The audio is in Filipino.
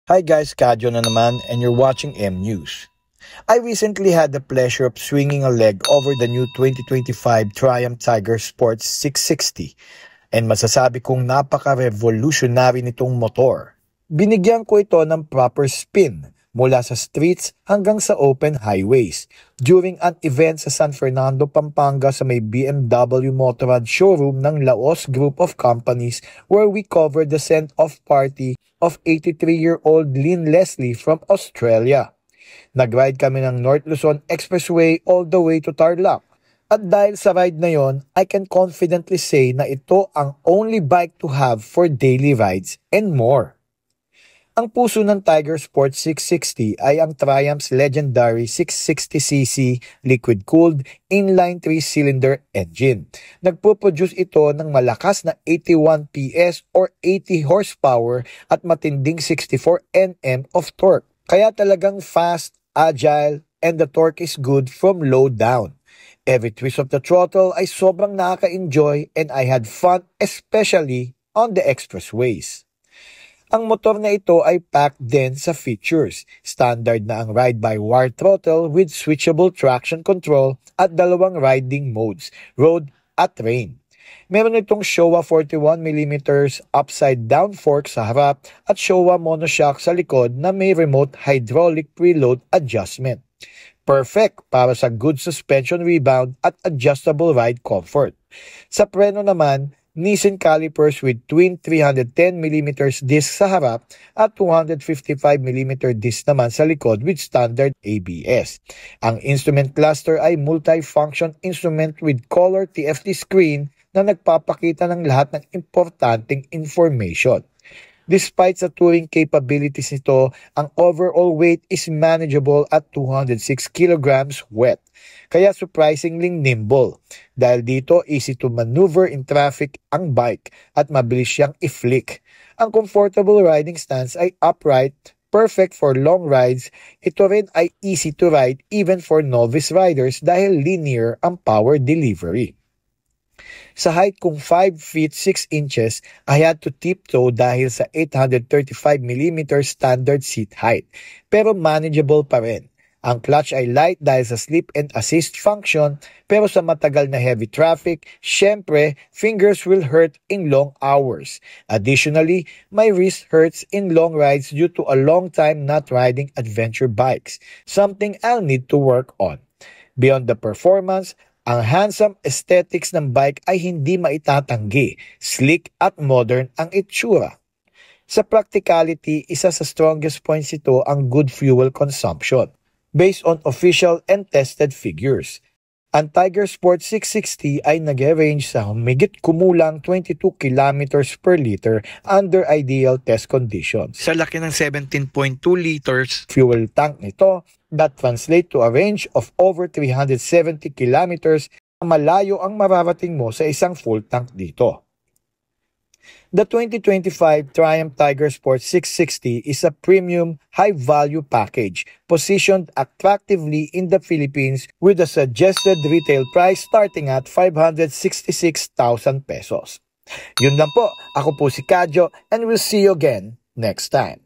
Hi guys, Kadyo na naman and you're watching M News. I recently had the pleasure of swinging a leg over the new 2025 Triumph Tiger Sports 660 and masasabi kong napaka-revolutionary nitong motor. Binigyan ko ito ng proper spin mula sa streets hanggang sa open highways during an event sa San Fernando, Pampanga sa may BMW Motorrad showroom ng Laos Group of Companies where we covered the send-off party of 83-year-old Lynn Leslie from Australia. Nag-ride kami ng North Luzon Expressway all the way to Tarlac. At dahil sa ride na yon, I can confidently say na ito ang only bike to have for daily rides and more. Ang puso ng Tiger Sport 660 ay ang Triumph's legendary 660cc liquid-cooled inline 3-cylinder engine. Nagpo-produce ito ng malakas na 81 PS or 80 horsepower at matinding 64 Nm of torque. Kaya talagang fast, agile, and the torque is good from low down. Every twist of the throttle ay sobrang nakaka-enjoy and I had fun especially on the expressways. Ang motor na ito ay packed din sa features. Standard na ang ride-by-wire throttle with switchable traction control at dalawang riding modes, road at rain. Meron itong Showa 41mm upside-down fork sa harap at Showa monoshock sa likod na may remote hydraulic preload adjustment. Perfect para sa good suspension rebound at adjustable ride comfort. Sa preno naman, Nissin calipers with twin 310mm disc sa harap at 255mm disc naman sa likod with standard ABS. Ang instrument cluster ay multi-function instrument with color TFT screen na nagpapakita ng lahat ng importanteng information. Despite sa touring capabilities nito, ang overall weight is manageable at 206 kilograms wet. Kaya surprisingly nimble. Dahil dito, easy to maneuver in traffic ang bike at mabilis siyang i-flick. Ang comfortable riding stance ay upright, perfect for long rides. Ito rin ay easy to ride even for novice riders dahil linear ang power delivery. Sa height kong 5 feet 6 inches, I had to tiptoe dahil sa 835mm standard seat height. Pero manageable pa rin. Ang clutch ay light dahil sa slip and assist function, pero sa matagal na heavy traffic, syempre, fingers will hurt in long hours. Additionally, my wrist hurts in long rides due to a long time not riding adventure bikes, something I'll need to work on. Beyond the performance, ang handsome aesthetics ng bike ay hindi maitatanggi, slick at modern ang itsura. Sa practicality, isa sa strongest points ito ang good fuel consumption, based on official and tested figures. Ang Tiger Sport 660 ay nag-range sa humigit kumulang 22 kilometers per liter under ideal test conditions. Sa laki ng 17.2 liters fuel tank nito, that translate to a range of over 370 kilometers, malayo ang mararating mo sa isang full tank dito. The 2025 Triumph Tiger Sport 660 is a premium, high-value package positioned attractively in the Philippines with a suggested retail price starting at 566,000 pesos. Yun lang po, ako po si Kadyo and we'll see you again next time.